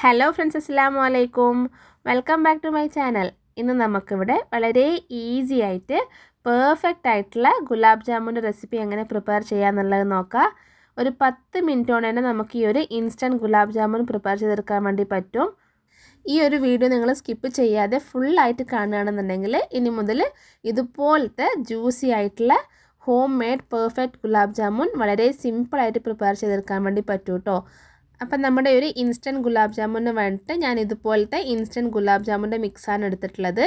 Hello friends, അസ്സലാമു അലൈക്കും. Welcome back to my channel. ഇന്ന് നമുക്കിവിടെ വളരെ ഈസി ആയിട്ട് പെർഫെക്റ്റ് ആയിട്ടുള്ള ഗുലാബ് ജാമുൻ്റെ റെസിപ്പി എങ്ങനെ പ്രിപ്പയർ ചെയ്യാമെന്നുള്ളത് നോക്കാം. ഒരു 10 മിനിറ്റ് കൊണ്ട് തന്നെ നമുക്ക് ഈ ഒരു ഇൻസ്റ്റൻറ്റ് ഗുലാബ് ജാമുൻ പ്രിപ്പയർ ചെയ്തെടുക്കാൻ വേണ്ടി പറ്റും. ഈ ഒരു വീഡിയോ നിങ്ങൾ സ്കിപ്പ് ചെയ്യാതെ ഫുള്ളായിട്ട് കാണുകയാണെന്നുണ്ടെങ്കിൽ ഇനി മുതൽ ഇതുപോലത്തെ ജ്യൂസി ആയിട്ടുള്ള home made perfect gulab jamun വളരെ സിമ്പിളായിട്ട് പ്രിപ്പയർ ചെയ്തെടുക്കാൻ വേണ്ടി പറ്റും കേട്ടോ. അപ്പം നമ്മുടെ ഒരു ഇൻസ്റ്റൻറ്റ് ഗുലാബ് ജാമുന് വേണ്ടിയിട്ട് ഞാൻ ഇതുപോലത്തെ ഇൻസ്റ്റൻറ്റ് ഗുലാബ് ജാമുൻ്റെ മിക്സാണ് എടുത്തിട്ടുള്ളത്.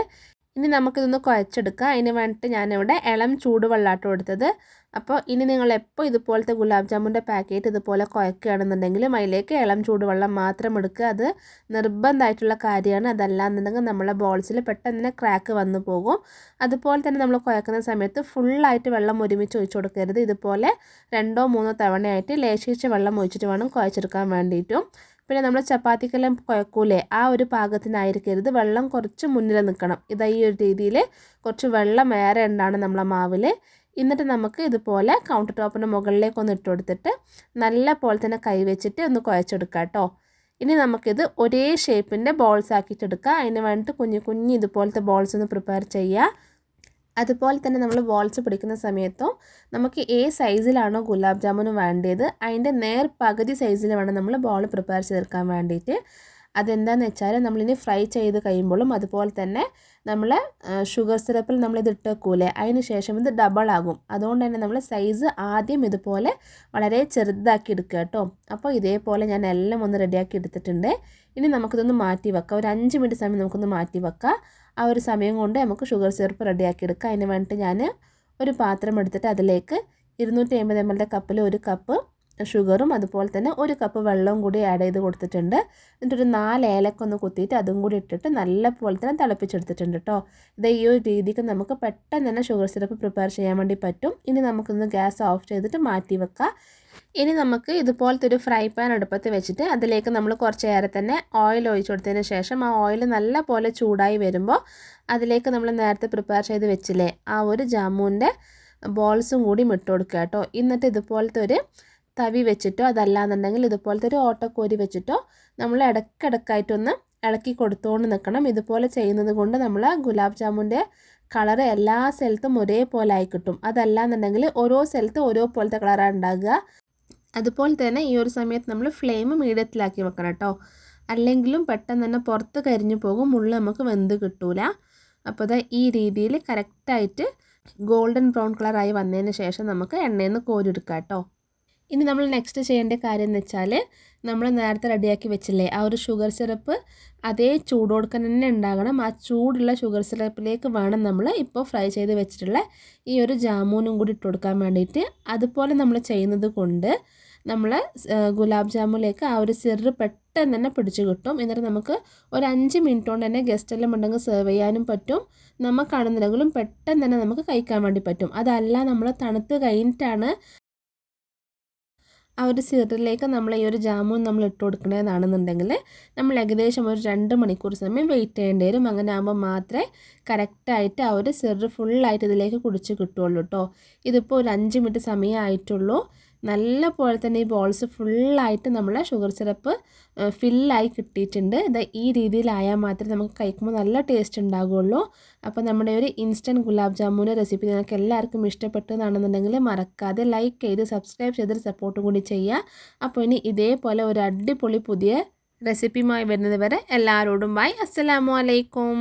ഇനി നമുക്കിതൊന്ന് കുഴച്ചെടുക്കാം. അതിന് വേണ്ടിയിട്ട് ഞാനിവിടെ ഇളം ചൂടുവെള്ളമാട്ടോ എടുത്തത്. അപ്പോൾ ഇനി നിങ്ങൾ എപ്പോൾ ഇതുപോലത്തെ ഗുലാബ് ജാമുൻ്റെ പാക്കറ്റ് ഇതുപോലെ കുഴക്കുകയാണെന്നുണ്ടെങ്കിലും അതിലേക്ക് ഇളം ചൂടുവെള്ളം മാത്രം എടുക്കുക. അത് നിർബന്ധമായിട്ടുള്ള കാര്യമാണ്. അതല്ലാന്നുണ്ടെങ്കിൽ നമ്മളെ ബോൾസിൽ പെട്ടെന്ന് തന്നെ ക്രാക്ക് വന്നു പോകും. അതുപോലെ തന്നെ നമ്മൾ കുഴക്കുന്ന സമയത്ത് ഫുള്ളായിട്ട് വെള്ളം ഒരുമിച്ച് ഒഴിച്ചു കൊടുക്കരുത്. ഇതുപോലെ 2-3 തവണയായിട്ട് ലേശിച്ച വെള്ളം ഒഴിച്ചിട്ട് വേണം കുഴച്ചെടുക്കാൻ വേണ്ടിയിട്ടും. പിന്നെ നമ്മൾ ചപ്പാത്തിക്കെല്ലാം കുഴക്കൂലേ, ആ ഒരു പാകത്തിനായിരിക്കരുത്. വെള്ളം കുറച്ച് മുന്നിൽ നിൽക്കണം. ഇതാ ഈ ഒരു രീതിയിൽ കുറച്ച് വെള്ളം ഏറെ ഉണ്ടാണ് നമ്മളെ മാവിൽ. എന്നിട്ട് നമുക്ക് ഇതുപോലെ കൗണ്ടർ ടോപ്പിൻ്റെ മുകളിലേക്കൊന്ന് ഇട്ട് കൊടുത്തിട്ട് നല്ല പോലെ തന്നെ കൈവച്ചിട്ട് ഒന്ന് കുഴച്ചെടുക്കാം കേട്ടോ. ഇനി നമുക്കിത് ഒരേ ഷേപ്പിൻ്റെ ബോൾസ് ആക്കിയിട്ടെടുക്കാം. അതിന് വേണ്ടിയിട്ട് കുഞ്ഞു ഇതുപോലത്തെ ബോൾസ് ഒന്ന് പ്രിപ്പയർ ചെയ്യുക. അതുപോലെ തന്നെ നമ്മൾ ബോൾസ് പിടിക്കുന്ന സമയത്തും നമുക്ക് സൈസിലാണോ ഗുലാബ് ജാമുന് വേണ്ടത് അതിൻ്റെ നേർ പകുതി സൈസിൽ വേണം നമ്മൾ ബോൾ പ്രിപ്പയർ ചെയ്തെടുക്കാൻ വേണ്ടിയിട്ട്. അതെന്താണെന്ന് വെച്ചാൽ നമ്മളിനി ഫ്രൈ ചെയ്ത് കഴിയുമ്പോഴും അതുപോലെ തന്നെ നമ്മൾ ഷുഗർ സിറപ്പിൽ നമ്മളിത് ഇട്ട് വെക്കൂലേ, അതിന് ശേഷം ഇത് ഡബിൾ ആകും. അതുകൊണ്ട് തന്നെ നമ്മൾ സൈസ് ആദ്യം ഇതുപോലെ വളരെ ചെറുതാക്കി എടുക്കുക കേട്ടോ. അപ്പോൾ ഇതേപോലെ ഞാൻ എല്ലാം ഒന്ന് റെഡിയാക്കി എടുത്തിട്ടുണ്ട്. ഇനി നമുക്കിതൊന്ന് മാറ്റി വെക്കാം. ഒരു 5 മിനിറ്റ് സമയം നമുക്കൊന്ന് മാറ്റി വെക്കാം. ആ ഒരു സമയം കൊണ്ട് നമുക്ക് ഷുഗർ സിറപ്പ് റെഡിയാക്കി എടുക്കാം. അതിന് വേണ്ടിയിട്ട് ഞാൻ ഒരു പാത്രം എടുത്തിട്ട് അതിലേക്ക് 250 ml കപ്പിൽ 1 കപ്പ് ഷുഗറും അതുപോലെ തന്നെ 1 കപ്പ് വെള്ളവും കൂടി ആഡ് ചെയ്ത് കൊടുത്തിട്ടുണ്ട്. എന്നിട്ടൊരു 4 ഏലക്കൊന്ന് കുത്തിയിട്ട് അതും കൂടി ഇട്ടിട്ട് നല്ല പോലെ തന്നെ തിളപ്പിച്ചെടുത്തിട്ടുണ്ട് കേട്ടോ. ഇത് ഈ ഒരു രീതിക്ക് നമുക്ക് പെട്ടെന്ന് തന്നെ ഷുഗർ സിറപ്പ് പ്രിപ്പയർ ചെയ്യാൻ വേണ്ടി പറ്റും. ഇനി നമുക്കൊന്ന് ഗ്യാസ് ഓഫ് ചെയ്തിട്ട് മാറ്റി വെക്കാം. ഇനി നമുക്ക് ഇതുപോലത്തെ ഒരു ഫ്രൈ പാൻ അടുപ്പത്ത് വെച്ചിട്ട് അതിലേക്ക് നമ്മൾ കുറച്ചേറെ തന്നെ ഓയിൽ ഒഴിച്ചു കൊടുത്തതിന് ശേഷം ആ ഓയിൽ നല്ല പോലെ ചൂടായി വരുമ്പോൾ അതിലേക്ക് നമ്മൾ നേരത്തെ പ്രിപ്പയർ ചെയ്ത് വെച്ചില്ലേ ആ ഒരു ജാമുൻ്റെ ബോൾസും കൂടി ഇട്ട് കൊടുക്കുക കേട്ടോ. എന്നിട്ട് ഇതുപോലത്തെ ഒരു തവി വെച്ചിട്ടോ അതല്ലാന്നുണ്ടെങ്കിൽ ഇതുപോലത്തെ ഒരു ഓട്ടക്കോരി വെച്ചിട്ടോ നമ്മൾ ഇടയ്ക്കിടയ്ക്കായിട്ടൊന്ന് ഇളക്കി കൊടുത്തുകൊണ്ട് നിൽക്കണം. ഇതുപോലെ ചെയ്യുന്നത് കൊണ്ട് നമ്മൾ ഗുലാബ് ജാമുൻ്റെ കളറ് എല്ലാ സ്ഥലത്തും ഒരേപോലെ ആയി കിട്ടും. അതല്ലാന്നുണ്ടെങ്കിൽ ഓരോ സ്ഥലത്തും ഓരോ പോലത്തെ കളറാണ് ഉണ്ടാകുക. അതുപോലെ തന്നെ ഈ ഒരു സമയത്ത് നമ്മൾ ഫ്ലെയിം മീഡിയത്തിലാക്കി വെക്കണം കേട്ടോ. അല്ലെങ്കിലും പെട്ടെന്ന് തന്നെ പുറത്ത് കരിഞ്ഞു പോകും, ഉള്ളിൽ നമുക്ക് വെന്ത് കിട്ടൂല. അപ്പോൾ അത് ഈ രീതിയിൽ കറക്റ്റായിട്ട് ഗോൾഡൻ ബ്രൗൺ കളറായി വന്നതിന് ശേഷം നമുക്ക് എണ്ണയിൽ നിന്ന് കോരിയെടുക്കാം കേട്ടോ. ഇനി നമ്മൾ നെക്സ്റ്റ് ചെയ്യേണ്ട കാര്യം എന്ന് വെച്ചാൽ നമ്മൾ നേരത്തെ റെഡിയാക്കി വെച്ചില്ലേ ആ ഒരു ഷുഗർ സിറപ്പ് അതേ ചൂടോടുക്കാൻ തന്നെ ഉണ്ടാകണം. ആ ചൂടുള്ള ഷുഗർ സിറപ്പിലേക്ക് വേണം നമ്മൾ ഇപ്പോൾ ഫ്രൈ ചെയ്ത് വെച്ചിട്ടുള്ള ഈ ഒരു ജാമുനും കൂടി ഇട്ട് കൊടുക്കാൻ വേണ്ടിയിട്ട്. അതുപോലെ നമ്മൾ ചെയ്യുന്നത് കൊണ്ട് നമ്മൾ ഗുലാബ് ജാമുനിലേക്ക് ആ ഒരു സിറ് പെട്ടെന്ന് തന്നെ പിടിച്ച് കിട്ടും. എന്നിട്ട് നമുക്ക് ഒരു 5 മിനിറ്റ് കൊണ്ട് തന്നെ ഗസ്റ്റെല്ലാം ഉണ്ടെങ്കിൽ സെർവ് ചെയ്യാനും പറ്റും. നമുക്കാണെന്നുണ്ടെങ്കിലും പെട്ടെന്ന് തന്നെ നമുക്ക് കഴിക്കാൻ വേണ്ടി പറ്റും. അതല്ല നമ്മൾ തണുത്ത് കഴിഞ്ഞിട്ടാണ് ആ ഒരു സിറിലേക്ക് നമ്മൾ ഈ ഒരു ജാമുൻ നമ്മൾ ഇട്ട് കൊടുക്കണതാണെന്നുണ്ടെങ്കിൽ നമ്മൾ ഏകദേശം ഒരു 2 മണിക്കൂർ സമയം വെയിറ്റ് ചെയ്യേണ്ടി വരും. അങ്ങനെ ആകുമ്പോൾ മാത്രമേ കറക്റ്റായിട്ട് ആ ഒരു സിറ് ഫുള്ളായിട്ട് ഇതിലേക്ക് കുടിച്ച് കിട്ടുള്ളൂ കേട്ടോ. ഇതിപ്പോൾ ഒരു 5 മിനിറ്റ് സമയമായിട്ടുള്ളൂ. നല്ല പോലെ തന്നെ ഈ ബോൾസ് ഫുള്ളായിട്ട് നമ്മൾ ഷുഗർ സിറപ്പ് ഫില്ലായി കിട്ടിയിട്ടുണ്ട്. ഇത് ഈ രീതിയിലായാൽ മാത്രമേ നമുക്ക് കഴിക്കുമ്പോൾ നല്ല ടേസ്റ്റ് ഉണ്ടാകുള്ളൂ. അപ്പോൾ നമ്മുടെ ഒരു ഇൻസ്റ്റൻറ്റ് ഗുലാബ് ജാമുൻ്റെ റെസിപ്പി നിങ്ങൾക്ക് എല്ലാവർക്കും ഇഷ്ടപ്പെട്ടതാണെന്നുണ്ടെങ്കിൽ മറക്കാതെ ലൈക്ക് ചെയ്ത് സബ്സ്ക്രൈബ് ചെയ്തിട്ട് സപ്പോർട്ടും കൂടി ചെയ്യുക. അപ്പോൾ ഇനി ഇതേപോലെ ഒരു അടിപൊളി പുതിയ റെസിപ്പിയുമായി വരുന്നത് വരെ എല്ലാവരോടും ബൈ. അസ്സലാമു അലൈക്കും.